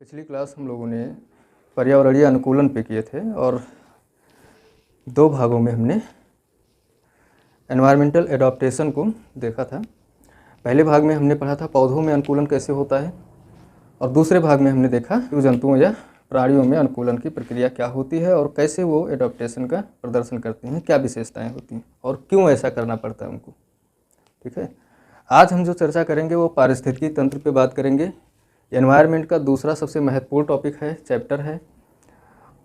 पिछली क्लास हम लोगों ने पर्यावरणीय अनुकूलन पे किए थे और दो भागों में हमने एनवायरमेंटल एडॉप्टेशन को देखा था। पहले भाग में हमने पढ़ा था पौधों में अनुकूलन कैसे होता है और दूसरे भाग में हमने देखा जीव जंतुओं या प्राणियों में अनुकूलन की प्रक्रिया क्या होती है और कैसे वो एडॉप्टेशन का प्रदर्शन करते हैं, क्या विशेषताएं होती हैं और क्यों ऐसा करना पड़ता है उनको। ठीक है, आज हम जो चर्चा करेंगे वो पारिस्थितिकी तंत्र पे बात करेंगे। एनवायरनमेंट का दूसरा सबसे महत्वपूर्ण टॉपिक है, चैप्टर है,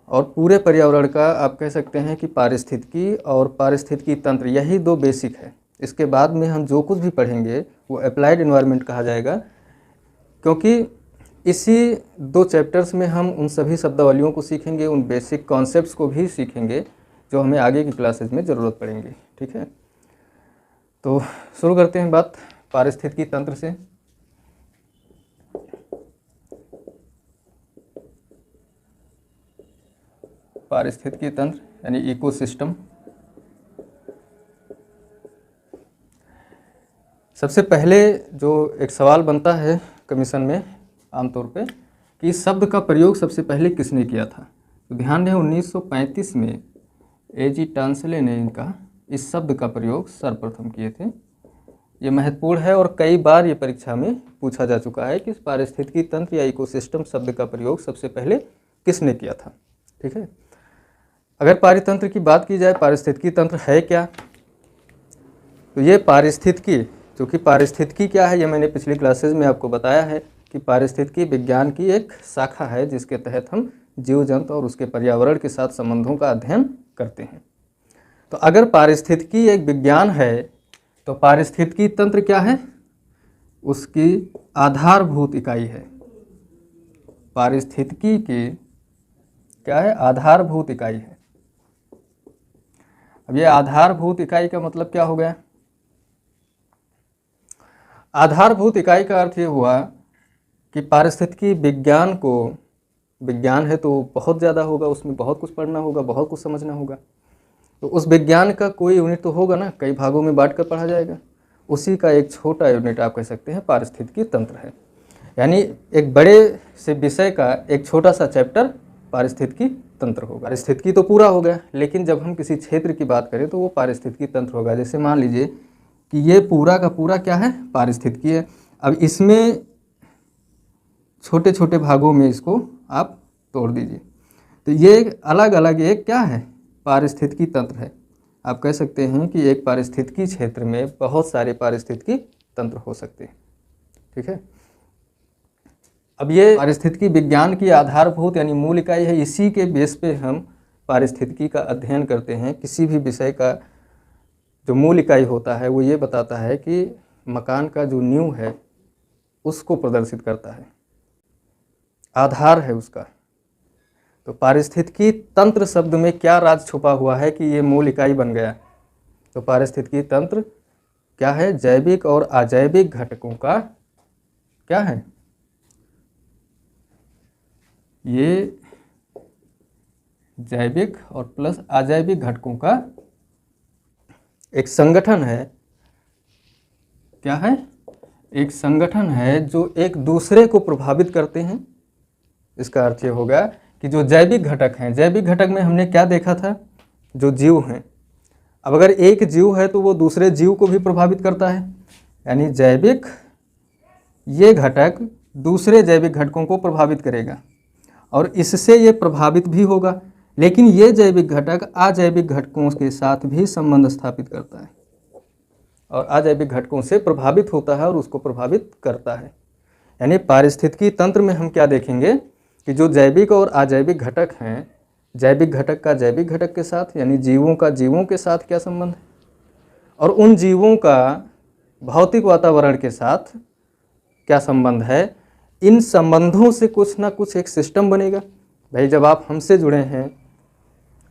और पूरे पर्यावरण का आप कह सकते हैं कि पारिस्थितिकी और पारिस्थितिकी तंत्र यही दो बेसिक है। इसके बाद में हम जो कुछ भी पढ़ेंगे वो अप्लाइड एनवायरनमेंट कहा जाएगा, क्योंकि इसी दो चैप्टर्स में हम उन सभी शब्दावलियों को सीखेंगे, उन बेसिक कॉन्सेप्ट्स को भी सीखेंगे जो हमें आगे की क्लासेज में ज़रूरत पड़ेंगी। ठीक है, तो शुरू करते हैं बात पारिस्थितिकी तंत्र से। पारिस्थितिकी तंत्र यानी इकोसिस्टम। सबसे पहले जो एक सवाल बनता है कमीशन में आमतौर पे कि इस शब्द का प्रयोग सबसे पहले किसने किया था। तो ध्यान दें 1935 में एजी टांसले ने इनका इस शब्द का प्रयोग सर्वप्रथम किए थे। ये महत्वपूर्ण है और कई बार ये परीक्षा में पूछा जा चुका है कि पारिस्थितिकी तंत्र या इकोसिस्टम शब्द का प्रयोग सबसे पहले किसने किया था। ठीक है, अगर पारितंत्र की बात की जाए, पारिस्थितिकी तंत्र है क्या, तो ये पारिस्थितिकी, जो कि पारिस्थितिकी क्या है ये मैंने पिछली क्लासेज में आपको बताया है कि पारिस्थितिकी विज्ञान की एक शाखा है जिसके तहत हम जीव जंतु और उसके पर्यावरण के साथ संबंधों का अध्ययन करते हैं। तो अगर पारिस्थितिकी एक विज्ञान है तो पारिस्थितिकी तंत्र क्या है, उसकी आधारभूत इकाई है। पारिस्थितिकी की क्या है, आधारभूत इकाई है। अब ये आधारभूत इकाई का मतलब क्या हो गया। आधारभूत इकाई का अर्थ ये हुआ कि पारिस्थितिकी विज्ञान को, विज्ञान है तो बहुत ज़्यादा होगा, उसमें बहुत कुछ पढ़ना होगा, बहुत कुछ समझना होगा, तो उस विज्ञान का कोई यूनिट तो होगा ना, कई भागों में बांट कर पढ़ा जाएगा। उसी का एक छोटा यूनिट आप कह सकते हैं पारिस्थितिकी तंत्र है। यानी एक बड़े से विषय का एक छोटा सा चैप्टर पारिस्थितिकी तंत्र होगा। पारिस्थितिकी तो पूरा हो गया, लेकिन जब हम किसी क्षेत्र की बात करें तो वो पारिस्थितिकी तंत्र होगा। जैसे मान लीजिए कि ये पूरा का पूरा क्या है, पारिस्थितिकी है। अब इसमें छोटे छोटे भागों में इसको आप तोड़ दीजिए, तो ये अलग अलग एक क्या है, पारिस्थितिकी तंत्र है। आप कह सकते हैं कि एक पारिस्थितिकी क्षेत्र में बहुत सारे पारिस्थितिकी तंत्र हो सकते हैं। ठीक है, अब ये पारिस्थितिकी विज्ञान की आधारभूत यानी मूल इकाई है। इसी के बेस पे हम पारिस्थितिकी का अध्ययन करते हैं। किसी भी विषय का जो मूल इकाई होता है वो ये बताता है कि मकान का जो नींव है उसको प्रदर्शित करता है, आधार है उसका। तो पारिस्थितिकी तंत्र शब्द में क्या राज छुपा हुआ है कि ये मूल इकाई बन गया। तो पारिस्थितिकी तंत्र क्या है, जैविक और अजैविक घटकों का क्या है, ये जैविक और प्लस अजैविक घटकों का एक संगठन है। क्या है, एक संगठन है जो एक दूसरे को प्रभावित करते हैं। इसका अर्थ ये होगा कि जो जैविक घटक हैं, जैविक घटक में हमने क्या देखा था, जो जीव हैं। अब अगर एक जीव है तो वो दूसरे जीव को भी प्रभावित करता है, यानी जैविक ये घटक दूसरे जैविक घटकों को प्रभावित करेगा और इससे ये प्रभावित भी होगा। लेकिन ये जैविक घटक अजैविक घटकों के साथ भी संबंध स्थापित करता है और अजैविक घटकों से प्रभावित होता है और उसको प्रभावित करता है। यानी पारिस्थितिकी तंत्र में हम क्या देखेंगे कि जो जैविक और अजैविक घटक हैं, जैविक घटक का जैविक घटक के साथ यानी जीवों का जीवों के साथ क्या संबंध है और उन जीवों का भौतिक वातावरण के साथ क्या संबंध है। इन संबंधों से कुछ ना कुछ एक सिस्टम बनेगा। भाई जब आप हमसे जुड़े हैं,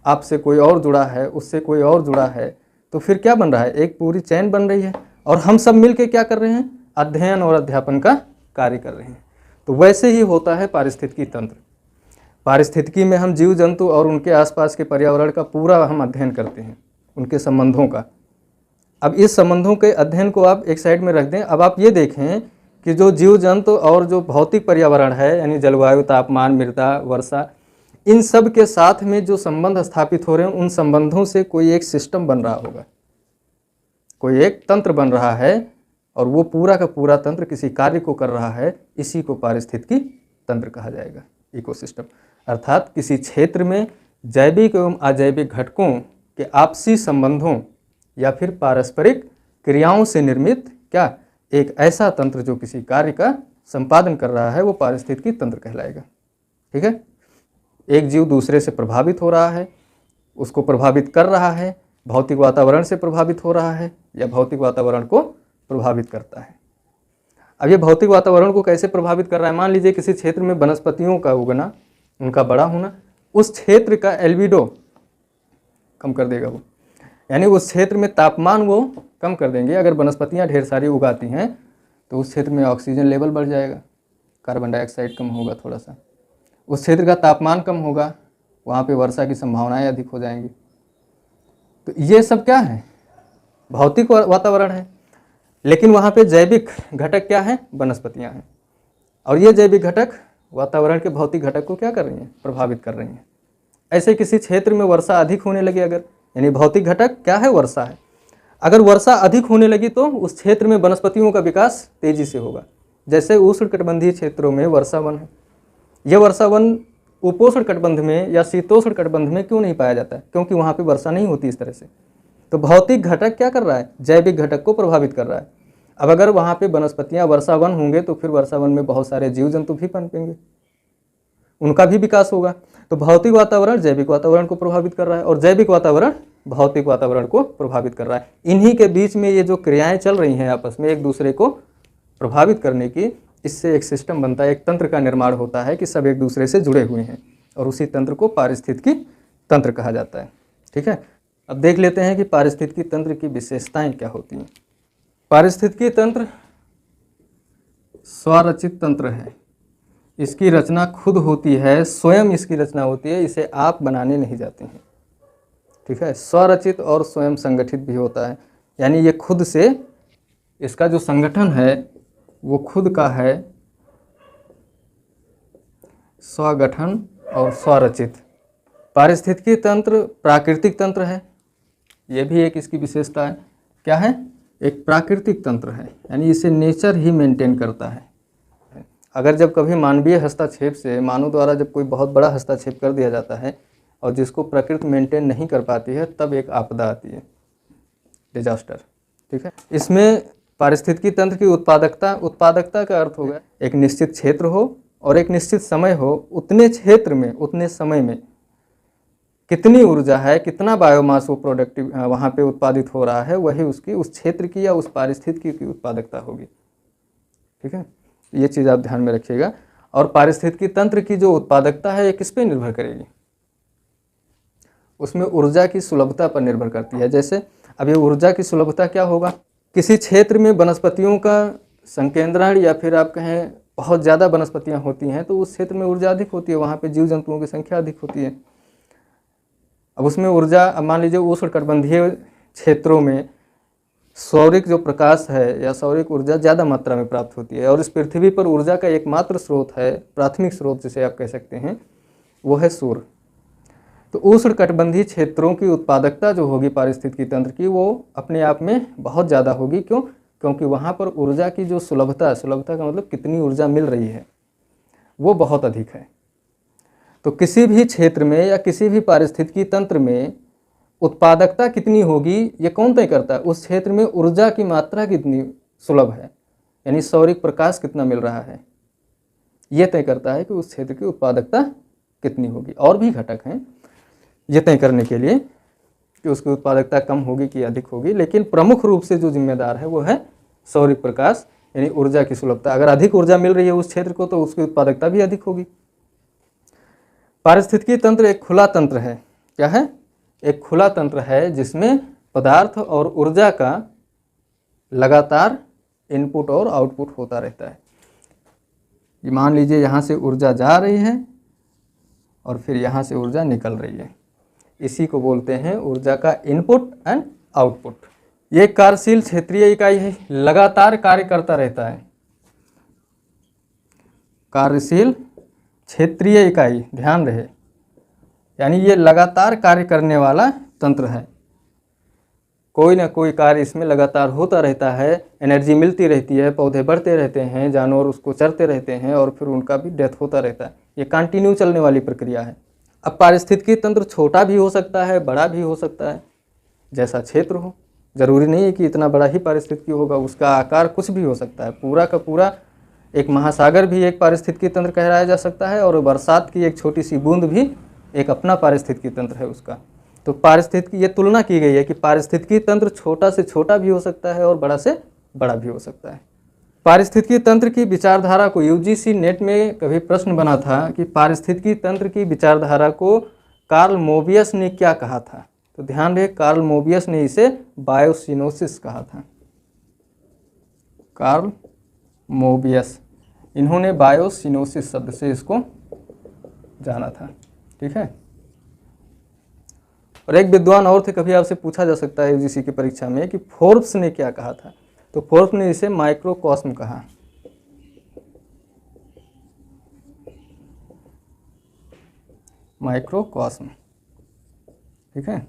आपसे कोई और जुड़ा है, उससे कोई और जुड़ा है, तो फिर क्या बन रहा है, एक पूरी चैन बन रही है और हम सब मिलके क्या कर रहे हैं, अध्ययन और अध्यापन का कार्य कर रहे हैं। तो वैसे ही होता है पारिस्थितिकी तंत्र। पारिस्थितिकी में हम जीव जंतु और उनके आसपास के पर्यावरण का पूरा हम अध्ययन करते हैं, उनके संबंधों का। अब इस संबंधों के अध्ययन को आप एक साइड में रख दें। अब आप ये देखें कि जो जीव जंतु और जो भौतिक पर्यावरण है, यानी जलवायु, तापमान, मृदा, वर्षा, इन सब के साथ में जो संबंध स्थापित हो रहे हैं, उन संबंधों से कोई एक सिस्टम बन रहा होगा, कोई एक तंत्र बन रहा है, और वो पूरा का पूरा तंत्र किसी कार्य को कर रहा है। इसी को पारिस्थितिकी तंत्र कहा जाएगा, इकोसिस्टम। अर्थात किसी क्षेत्र में जैविक एवं अजैविक घटकों के आपसी संबंधों या फिर पारस्परिक क्रियाओं से निर्मित क्या, एक ऐसा तंत्र जो किसी कार्य का संपादन कर रहा है, वो पारिस्थितिकी तंत्र कहलाएगा। ठीक है, एक जीव दूसरे से प्रभावित हो रहा है, उसको प्रभावित कर रहा है, भौतिक वातावरण से प्रभावित हो रहा है या भौतिक वातावरण को प्रभावित करता है। अब ये भौतिक वातावरण को कैसे प्रभावित कर रहा है? मान लीजिए किसी क्षेत्र में वनस्पतियों का उगना, उनका बड़ा होना, उस क्षेत्र का एल्बिडो कम कर देगा वो, यानी उस क्षेत्र में तापमान वो कम कर देंगे। अगर वनस्पतियाँ ढेर सारी उगाती हैं तो उस क्षेत्र में ऑक्सीजन लेवल बढ़ जाएगा, कार्बन डाइऑक्साइड कम होगा थोड़ा सा, उस क्षेत्र का तापमान कम होगा, वहाँ पे वर्षा की संभावनाएं अधिक हो जाएंगी। तो ये सब क्या है? भौतिक वातावरण है। लेकिन वहाँ पे जैविक घटक क्या है? वनस्पतियाँ हैं। और ये जैविक घटक वातावरण के भौतिक घटक को क्या कर रही हैं? प्रभावित कर रही हैं। ऐसे किसी क्षेत्र में वर्षा अधिक होने लगी अगर, यानी भौतिक घटक क्या है? वर्षा है। अगर वर्षा अधिक होने लगी तो उस क्षेत्र में वनस्पतियों का विकास तेजी से होगा। जैसे उष्णकटिबंधीय क्षेत्रों में वर्षा वन है, यह वर्षा वन उपोष्ण कटिबंध में या शीतोष्ण कटिबंध में क्यों नहीं पाया जाता है? क्योंकि वहाँ पे वर्षा नहीं होती इस तरह से। तो भौतिक घटक क्या कर रहा है? जैविक घटक को प्रभावित कर रहा है। अब अगर वहाँ पे वनस्पतियाँ वर्षा वन होंगे तो फिर वर्षा वन में बहुत सारे जीव जंतु भी पनपेंगे, उनका भी विकास होगा। तो भौतिक वातावरण जैविक वातावरण को प्रभावित कर रहा है और जैविक वातावरण भौतिक वातावरण को प्रभावित कर रहा है। इन्हीं के बीच में ये जो क्रियाएं चल रही हैं आपस में एक दूसरे को प्रभावित करने की, इससे एक सिस्टम बनता है, एक तंत्र का निर्माण होता है कि सब एक दूसरे से जुड़े हुए हैं, और उसी तंत्र को पारिस्थितिकी तंत्र कहा जाता है। ठीक है, अब देख लेते हैं कि पारिस्थितिकी तंत्र की विशेषताएं क्या होती हैं। पारिस्थितिकी तंत्र स्वरचित तंत्र है, इसकी रचना खुद होती है, स्वयं इसकी रचना होती है, इसे आप बनाने नहीं जाते हैं। ठीक है, स्वरचित और स्वयं संगठित भी होता है, यानी ये खुद से, इसका जो संगठन है वो खुद का है, स्वगठन और स्वरचित। पारिस्थितिकी तंत्र प्राकृतिक तंत्र है, ये भी एक इसकी विशेषता है। क्या है? एक प्राकृतिक तंत्र है, यानी इसे नेचर ही मेंटेन करता है। अगर जब कभी मानवीय हस्तक्षेप से, मानव द्वारा जब कोई बहुत बड़ा हस्तक्षेप कर दिया जाता है और जिसको प्रकृति मेंटेन नहीं कर पाती है, तब एक आपदा आती है, डिजास्टर। ठीक है, इसमें पारिस्थितिकी तंत्र की उत्पादकता का अर्थ होगा एक निश्चित क्षेत्र हो और एक निश्चित समय हो, उतने क्षेत्र में उतने समय में कितनी ऊर्जा है, कितना बायोमास वो प्रोडक्टिव वहाँ पे उत्पादित हो रहा है, वही उसकी उस क्षेत्र की या उस पारिस्थितिकी की उत्पादकता होगी। ठीक है, ये चीज़ आप ध्यान में रखिएगा। और पारिस्थितिकी तंत्र की जो उत्पादकता है ये किस पे निर्भर करेगी? उसमें ऊर्जा की सुलभता पर निर्भर करती है। जैसे अब ये ऊर्जा की सुलभता क्या होगा? किसी क्षेत्र में वनस्पतियों का संकेंद्रण या फिर आप कहें बहुत ज़्यादा वनस्पतियाँ होती हैं तो उस क्षेत्र में ऊर्जा अधिक होती है, वहाँ पे जीव जंतुओं की संख्या अधिक होती है। अब उसमें ऊर्जा, अब मान लीजिए उष्णकटिबंधीय क्षेत्रों में सौरिक जो प्रकाश है या सौरिक ऊर्जा ज़्यादा मात्रा में प्राप्त होती है, और इस पृथ्वी पर ऊर्जा का एकमात्र स्रोत है, प्राथमिक स्रोत जिसे आप कह सकते हैं, वो है सूर्य। तो उष्णकटिबंधीय क्षेत्रों की उत्पादकता जो होगी पारिस्थितिकी तंत्र की, वो अपने आप में बहुत ज़्यादा होगी। क्यों? क्योंकि वहाँ पर ऊर्जा की जो सुलभता का मतलब कितनी ऊर्जा मिल रही है, वो बहुत अधिक है। तो किसी भी क्षेत्र में या किसी भी पारिस्थितिकी तंत्र में उत्पादकता कितनी होगी, ये कौन तय करता है? उस क्षेत्र में ऊर्जा की मात्रा कितनी सुलभ है, यानी सौरिक प्रकाश कितना मिल रहा है, ये तय करता है कि उस क्षेत्र की उत्पादकता कितनी होगी। और भी घटक हैं ये तय करने के लिए कि उसकी उत्पादकता कम होगी कि अधिक होगी, लेकिन प्रमुख रूप से जो जिम्मेदार है वो है सौरिक प्रकाश, यानी ऊर्जा की सुलभता। अगर अधिक ऊर्जा मिल रही है उस क्षेत्र को तो उसकी उत्पादकता भी अधिक होगी। पारिस्थितिकी तंत्र एक खुला तंत्र है। क्या है? एक खुला तंत्र है जिसमें पदार्थ और ऊर्जा का लगातार इनपुट और आउटपुट होता रहता है। ये मान लीजिए यहाँ से ऊर्जा जा रही है और फिर यहाँ से ऊर्जा निकल रही है, इसी को बोलते हैं ऊर्जा का इनपुट एंड आउटपुट। ये कार्यशील क्षेत्रीय इकाई है, लगातार कार्य करता रहता है। कार्यशील क्षेत्रीय इकाई, ध्यान रहे, यानी ये लगातार कार्य करने वाला तंत्र है। कोई ना कोई कार्य इसमें लगातार होता रहता है, एनर्जी मिलती रहती है, पौधे बढ़ते रहते हैं, जानवर उसको चरते रहते हैं और फिर उनका भी डेथ होता रहता है। ये कंटिन्यू चलने वाली प्रक्रिया है। अब पारिस्थितिकी तंत्र छोटा भी हो सकता है, बड़ा भी हो सकता है, जैसा क्षेत्र हो। ज़रूरी नहीं है कि इतना बड़ा ही पारिस्थितिकी होगा, उसका आकार कुछ भी हो सकता है। पूरा का पूरा एक महासागर भी एक पारिस्थितिकी तंत्र कहलाया जा सकता है, और बरसात की एक छोटी सी बूंद भी एक अपना पारिस्थितिकी तंत्र है उसका। तो पारिस्थितिकी, ये तुलना की गई है कि पारिस्थितिकी तंत्र छोटा से छोटा भी हो सकता है और बड़ा से बड़ा भी हो सकता है। पारिस्थितिकी तंत्र की विचारधारा को यूजीसी नेट में कभी प्रश्न बना था कि पारिस्थितिकी तंत्र की विचारधारा को कार्ल मोबियस ने क्या कहा था। तो ध्यान रहे, कार्ल मोबियस ने इसे बायोसिनोसिस कहा था। कार्ल मोबियस, इन्होंने बायोसिनोसिस शब्द से इसको जाना था। ठीक है। और एक विद्वान और थे, कभी आपसे पूछा जा सकता है यूजीसी की परीक्षा में कि फोर्ब्स ने क्या कहा था। तो फोर्ब्स ने इसे माइक्रोकॉस्म कहा। माइक्रोकॉस्म, ठीक है।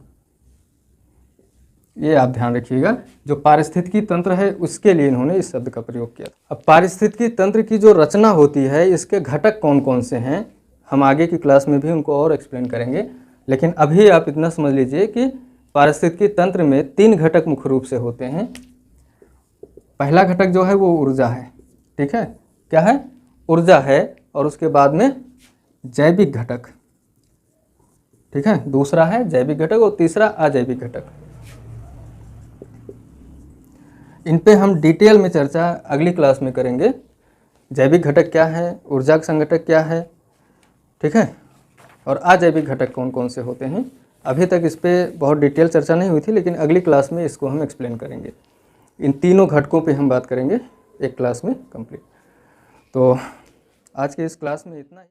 ये आप ध्यान रखिएगा, जो पारिस्थितिकी तंत्र है उसके लिए इन्होंने इस शब्द का प्रयोग किया। अब पारिस्थितिकी तंत्र की जो रचना होती है, इसके घटक कौन कौन से हैं, हम आगे की क्लास में भी उनको और एक्सप्लेन करेंगे। लेकिन अभी आप इतना समझ लीजिए कि पारिस्थितिकी तंत्र में 3 घटक मुख्य रूप से होते हैं। पहला घटक जो है वो ऊर्जा है। ठीक है, क्या है? ऊर्जा है। और उसके बाद में जैविक घटक, ठीक है, दूसरा है जैविक घटक और तीसरा अजैविक घटक। इन पे हम डिटेल में चर्चा अगली क्लास में करेंगे। जैविक घटक क्या है, ऊर्जा संघटक क्या है, ठीक है, और अजैविक घटक कौन कौन से होते हैं। अभी तक इस पर बहुत डिटेल चर्चा नहीं हुई थी, लेकिन अगली क्लास में इसको हम एक्सप्लेन करेंगे। इन तीनों घटकों पे हम बात करेंगे एक क्लास में कंप्लीट। तो आज के इस क्लास में इतना ही।